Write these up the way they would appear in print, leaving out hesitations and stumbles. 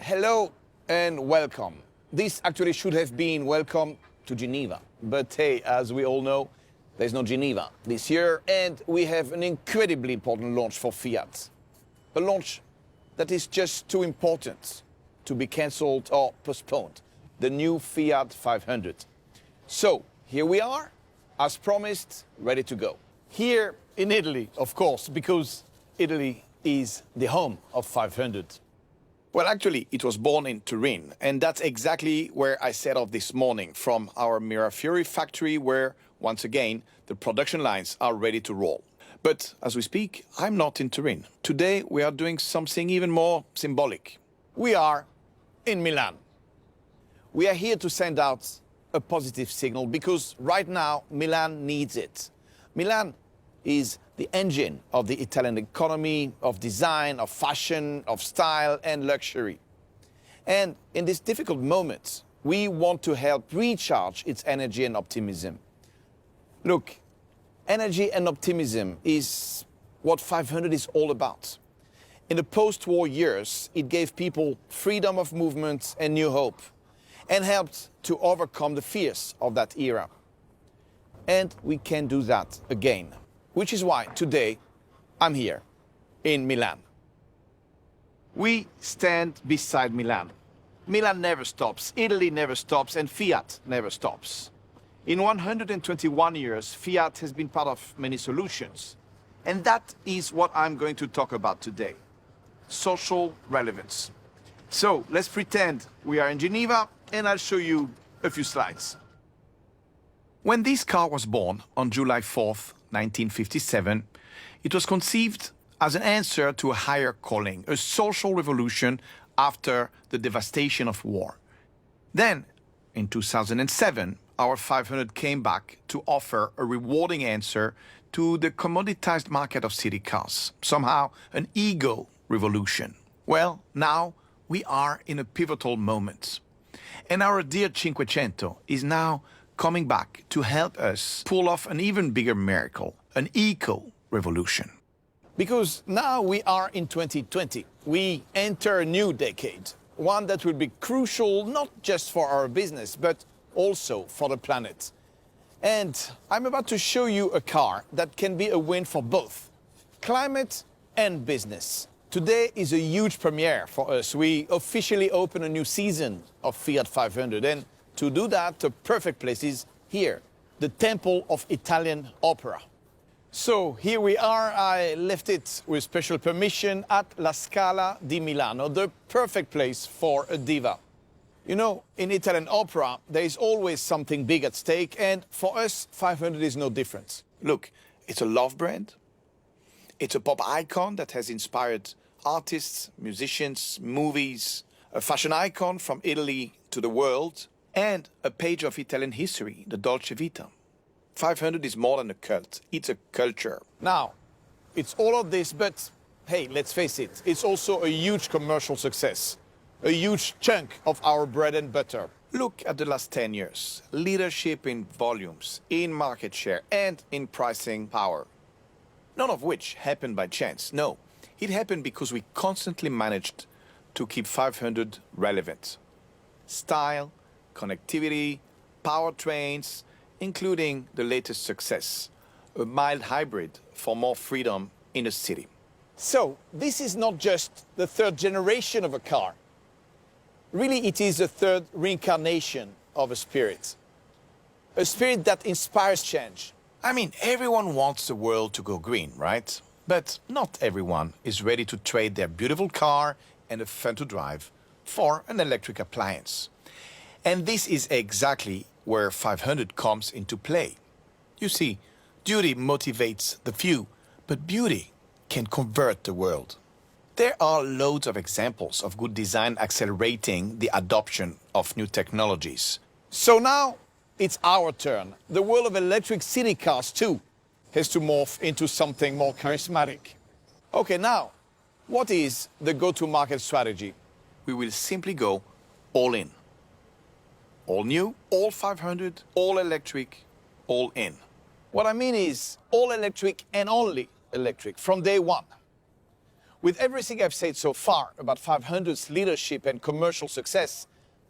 Hello and welcome. This actually should have been welcome to Geneva. But hey, as we all know, there's no Geneva this year, and we have an incredibly important launch for Fiat. A launch that is just too important to be cancelled or postponed. The new Fiat 500. So, here we are, as promised, ready to go. Here in Italy, of course, because Italy is the home of 500. Well, actually, it was born in Turin, and that's exactly where I set off this morning, from our Mirafiori factory, where, once again, the production lines are ready to roll. But as we speak, I'm not in Turin. Today, we are doing something even more symbolic. We are in Milan. We are here to send out a positive signal because right now, Milan needs it. Milan is the engine of the Italian economy, of design, of fashion, of style and luxury. And in this difficult moment, we want to help recharge its energy and optimism. Look, energy and optimism is what 500 is all about. In the post-war years, it gave people freedom of movement and new hope, and helped to overcome the fears of that era. And we can do that again, which is why today I'm here in Milan. We stand beside Milan. Milan never stops, Italy never stops, and Fiat never stops. In 121 years, Fiat has been part of many solutions. And that is what I'm going to talk about today. Social relevance. So let's pretend we are in Geneva, and I'll show you a few slides. When this car was born on July 4th, 1957, it was conceived as an answer to a higher calling, a social revolution after the devastation of war. Then, in 2007, our 500 came back to offer a rewarding answer to the commoditized market of city cars, somehow an ego revolution. Well, now we are in a pivotal moment. And our dear Cinquecento is now coming back to help us pull off an even bigger miracle, an eco-revolution. Because now we are in 2020. We enter a new decade, one that will be crucial not just for our business, but also for the planet. And I'm about to show you a car that can be a win for both climate and business. Today is a huge premiere for us. We officially open a new season of Fiat 500, and to do that, the perfect place is here, the Temple of Italian Opera. So here we are. I left it with special permission at La Scala di Milano, the perfect place for a diva. You know, in Italian opera, there is always something big at stake, and for us, 500 is no different. Look, it's a love brand. It's a pop icon that has inspired artists, musicians, movies, a fashion icon from Italy to the world, and a page of Italian history, the Dolce Vita. 500 is more than a cult, it's a culture. Now, it's all of this, but hey, let's face it, it's also a huge commercial success, a huge chunk of our bread and butter. Look at the last 10 years, leadership in volumes, in market share, and in pricing power. None of which happened by chance, no. It happened because we constantly managed to keep 500 relevant. Style, connectivity, powertrains, including the latest success, a mild hybrid for more freedom in the city. So, this is not just the third generation of a car. Really, it is the third reincarnation of a spirit that inspires change. I mean, everyone wants the world to go green, right? But not everyone is ready to trade their beautiful car and a fun to drive for an electric appliance. And this is exactly where 500 comes into play. You see, duty motivates the few, but beauty can convert the world. There are loads of examples of good design accelerating the adoption of new technologies. So now it's our turn. The world of electric city cars, too, has to morph into something more charismatic. Okay, now, what is the go-to-market strategy? We will simply go all in. All new, all 500, all electric, all in. What I mean is all electric and only electric from day one. With everything I've said so far about 500's leadership and commercial success,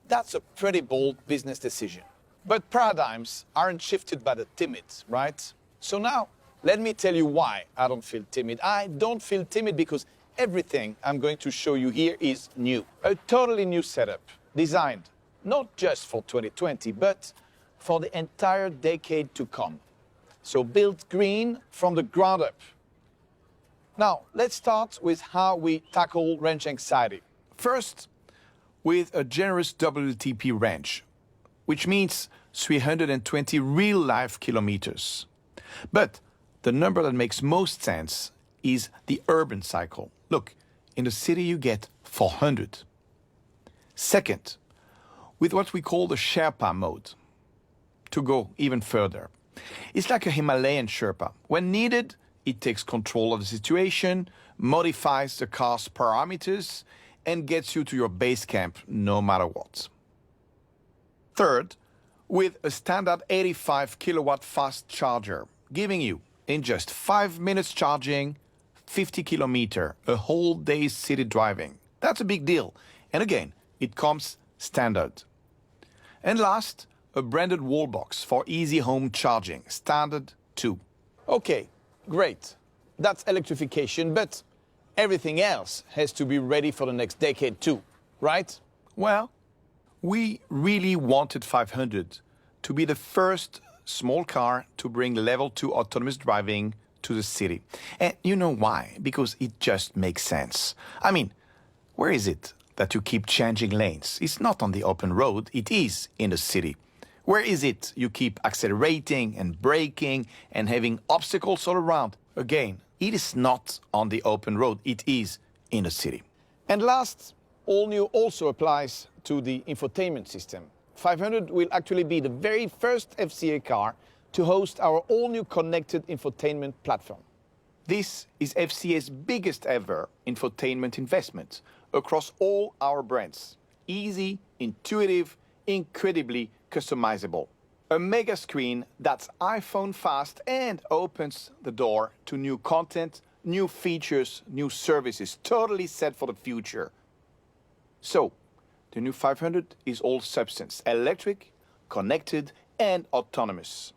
that's a pretty bold business decision. But paradigms aren't shifted by the timid, right? So now, let me tell you why I don't feel timid. I don't feel timid because everything I'm going to show you here is new. A totally new setup, designed not just for 2020, but for the entire decade to come. So built green from the ground up. Now, let's start with how we tackle range anxiety. First, with a generous WLTP range, which means 320 real-life kilometers. But the number that makes most sense is the urban cycle. Look, in the city you get 400. Second, with what we call the Sherpa mode, to go even further. It's like a Himalayan Sherpa. When needed, it takes control of the situation, modifies the car's parameters, and gets you to your base camp no matter what. Third, with a standard 85 kilowatt fast charger, giving you, in just 5 minutes charging, 50 kilometer, a whole day's city driving. That's a big deal. And again, it comes standard. And last, a branded wall box for easy home charging, standard 2. Okay, great. That's electrification, but everything else has to be ready for the next decade too, right? Well, we really wanted 500 to be the first small car to bring level 2 autonomous driving to the city. And you know why? Because it just makes sense. I mean, where is it that you keep changing lanes? It's not on the open road, it is in the city. Where is it you keep accelerating and braking and having obstacles all around? Again, it is not on the open road, it is in the city. And last, all new also applies to the infotainment system. 500 will actually be the very first FCA car to host our all-new connected infotainment platform. This is FCA's biggest ever infotainment investment across all our brands. Easy, intuitive, incredibly customizable. A mega screen that's iPhone fast and opens the door to new content, new features, new services, totally set for the future. So, the new 500 is all substance, electric, connected, and autonomous.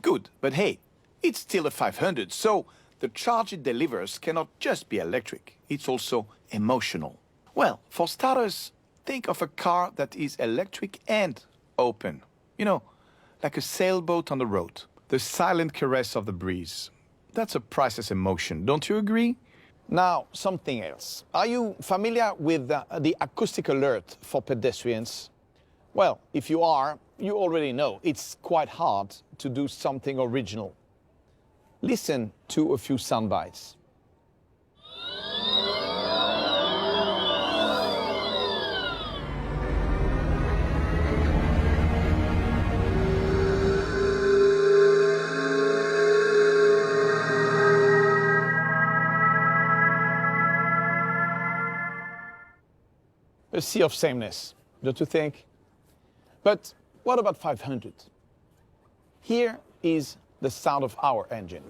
Good, but hey, it's still a 500, so the charge it delivers cannot just be electric, it's also emotional. Well, for starters, think of a car that is electric and open. You know, like a sailboat on the road. The silent caress of the breeze. That's a priceless emotion, don't you agree? Now, something else. Are you familiar with the acoustic alert for pedestrians? Well, if you are, you already know it's quite hard to do something original. Listen to a few sound bites. A sea of sameness, don't you think? But what about 500? Here is the sound of our engine.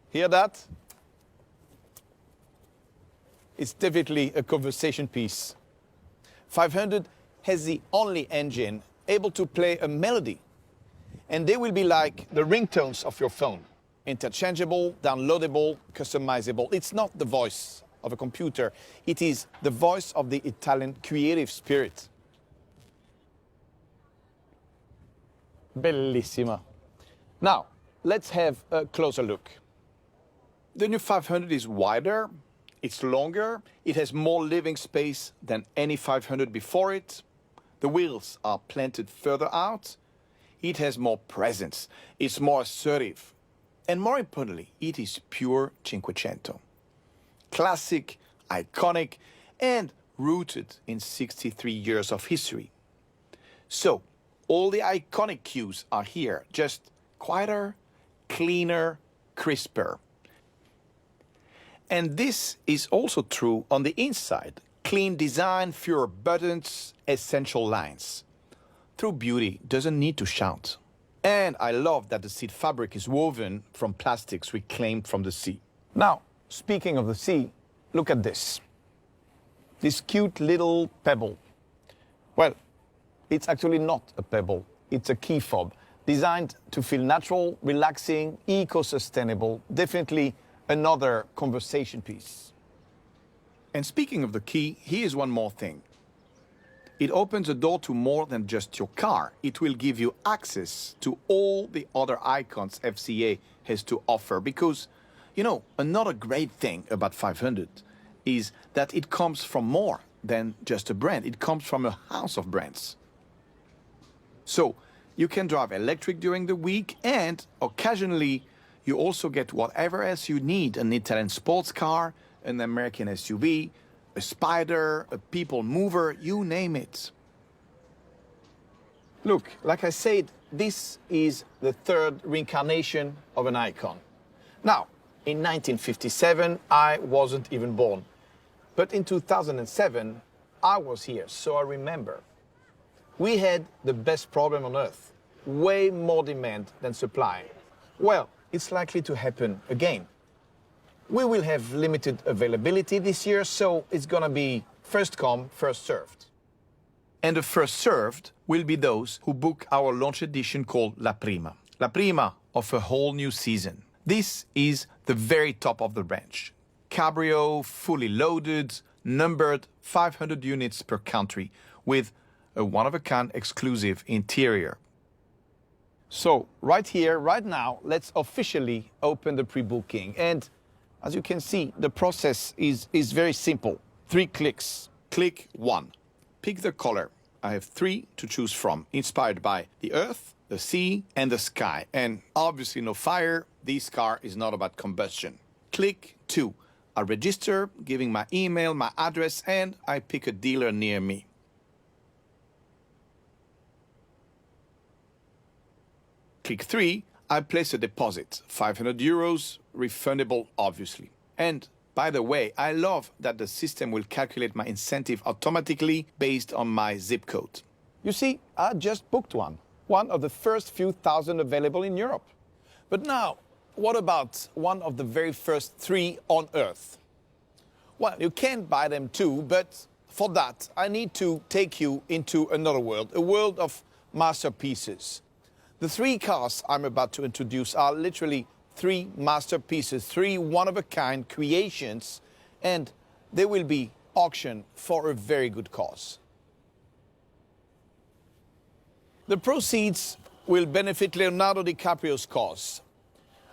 Hear that? It's definitely a conversation piece. 500 has the only engine able to play a melody. And they will be like the ringtones of your phone. Interchangeable, downloadable, customizable. It's not the voice of a computer. It is the voice of the Italian creative spirit. Bellissima. Now, let's have a closer look. The new 500 is wider, it's longer, it has more living space than any 500 before it. The wheels are planted further out. It has more presence. It's more assertive. And more importantly, it is pure Cinquecento. Classic, iconic, and rooted in 63 years of history. So, all the iconic cues are here, just quieter, cleaner, crisper. And this is also true on the inside. Clean design, fewer buttons, essential lines. True beauty doesn't need to shout. And I love that the seat fabric is woven from plastics reclaimed from the sea. Now, speaking of the sea, look at this. This cute little pebble. Well, it's actually not a pebble. It's a key fob, designed to feel natural, relaxing, eco-sustainable. Definitely another conversation piece. And speaking of the key, here's one more thing. It opens a door to more than just your car. It will give you access to all the other icons FCA has to offer because, you know, another great thing about 500 is that it comes from more than just a brand. It comes from a house of brands. So you can drive electric during the week and occasionally you also get whatever else you need, an Italian sports car, an American SUV, a Spider, a people mover, you name it. Look, like I said, this is the third reincarnation of an icon. Now, in 1957, I wasn't even born. But in 2007, I was here, so I remember. We had the best problem on Earth. Way more demand than supply. Well, it's likely to happen again. We will have limited availability this year, so it's gonna be first come, first served. And the first served will be those who book our launch edition called La Prima. La Prima of a whole new season. This is the very top of the range. Cabrio, fully loaded, numbered 500 units per country with a one-of-a-kind exclusive interior. So right here, right now, let's officially open the pre-booking. And as you can see, the process is very simple. 3 clicks. Click 1. Pick the color. I have 3 to choose from, inspired by the earth, the sea, and the sky. And obviously no fire. This car is not about combustion. Click 2. I register, giving my email, my address, and I pick a dealer near me. Click 3. I place a deposit, 500 euros, refundable obviously. And by the way, I love that the system will calculate my incentive automatically based on my zip code. You see, I just booked one of the first few thousand available in Europe. But now, what about one of the very first 3 on Earth? Well, you can buy them too, but for that, I need to take you into another world, a world of masterpieces. The 3 cars I'm about to introduce are literally 3 masterpieces, 3 one-of-a-kind creations, and they will be auctioned for a very good cause. The proceeds will benefit Leonardo DiCaprio's cause.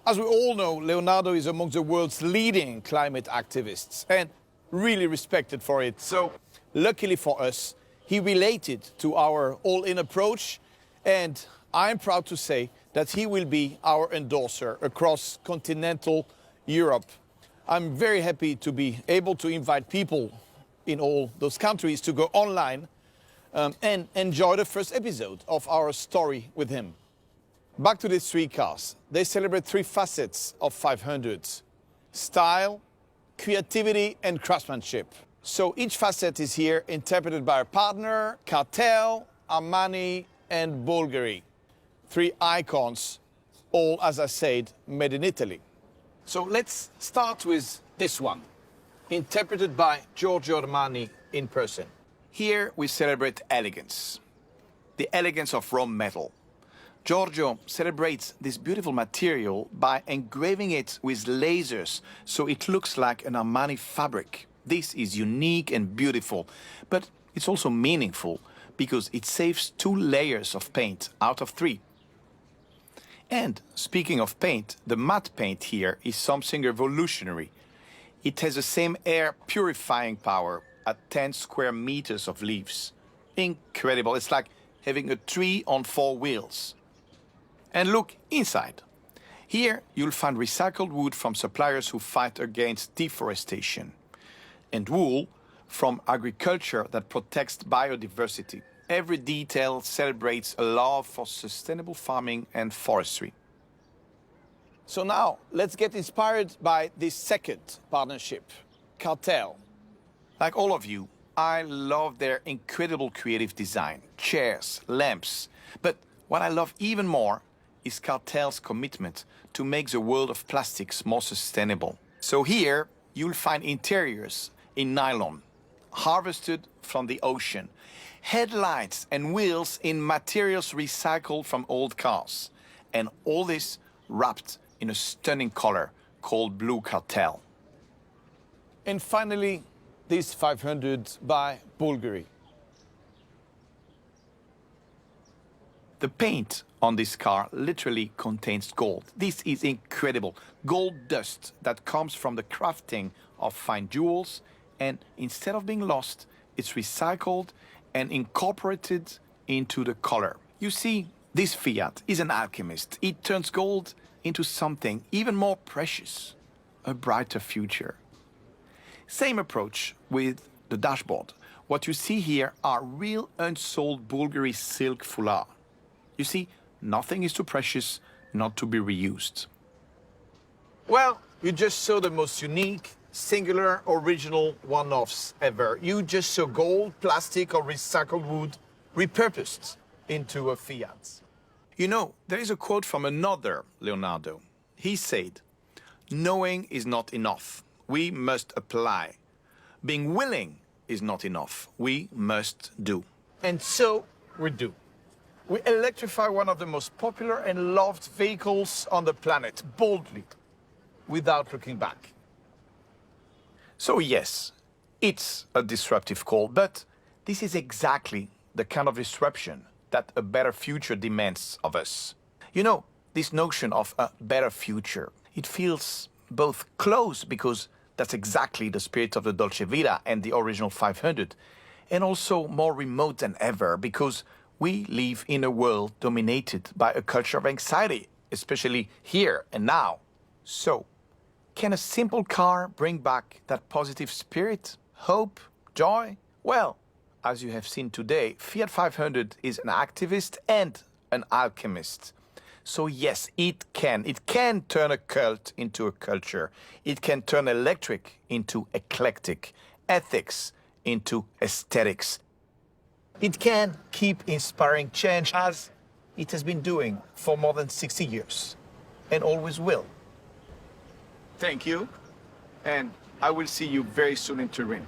As we all know, Leonardo is among the world's leading climate activists and really respected for it. So, luckily for us, he related to our all-in approach, and I'm proud to say that he will be our endorser across continental Europe. I'm very happy to be able to invite people in all those countries to go online and enjoy the first episode of our story with him. Back to these 3 cars. They celebrate 3 facets of 500: style, creativity, and craftsmanship. So each facet is here interpreted by our partner, Cartel, Armani, and Bulgari. 3 icons, all, as I said, made in Italy. So let's start with this one, interpreted by Giorgio Armani in person. Here we celebrate elegance, the elegance of raw metal. Giorgio celebrates this beautiful material by engraving it with lasers so it looks like an Armani fabric. This is unique and beautiful, but it's also meaningful because it saves 2 layers of paint out of 3. And speaking of paint, the matte paint here is something revolutionary. It has the same air purifying power at 10 square meters of leaves. Incredible. It's like having a tree on 4 wheels. And look inside. Here you'll find recycled wood from suppliers who fight against deforestation, and wool from agriculture that protects biodiversity. Every detail celebrates a love for sustainable farming and forestry. So now, let's get inspired by this second partnership, Cartel. Like all of you, I love their incredible creative design, chairs, lamps. But what I love even more is Cartel's commitment to make the world of plastics more sustainable. So here, you'll find interiors in nylon, harvested from the ocean, headlights and wheels in materials recycled from old cars, and all this wrapped in a stunning color called Blue Cartel. And finally, this 500 by Bulgari. The paint on this car literally contains gold. This is incredible. Gold dust that comes from the crafting of fine jewels, and instead of being lost, it's recycled and incorporated into the color. You see, this Fiat is an alchemist. It turns gold into something even more precious, a brighter future. Same approach with the dashboard. What you see here are real unsold Bulgari silk foulard. You see, nothing is too precious not to be reused. Well, you just saw the most unique, singular, original one-offs ever. You just saw gold, plastic, or recycled wood repurposed into a Fiat. You know, there is a quote from another Leonardo. He said, "Knowing is not enough. We must apply. Being willing is not enough. We must do." And so we do. We electrify one of the most popular and loved vehicles on the planet, boldly, without looking back. So yes, it's a disruptive call, but this is exactly the kind of disruption that a better future demands of us. You know, this notion of a better future, it feels both close because that's exactly the spirit of the Dolce Vita and the original 500, and also more remote than ever because we live in a world dominated by a culture of anxiety, especially here and now. So, can a simple car bring back that positive spirit, hope, joy? Well, as you have seen today, Fiat 500 is an activist and an alchemist. So yes, it can turn a cult into a culture. It can turn electric into eclectic, ethics into aesthetics. It can keep inspiring change as it has been doing for more than 60 years and always will. Thank you, and I will see you very soon in Turin.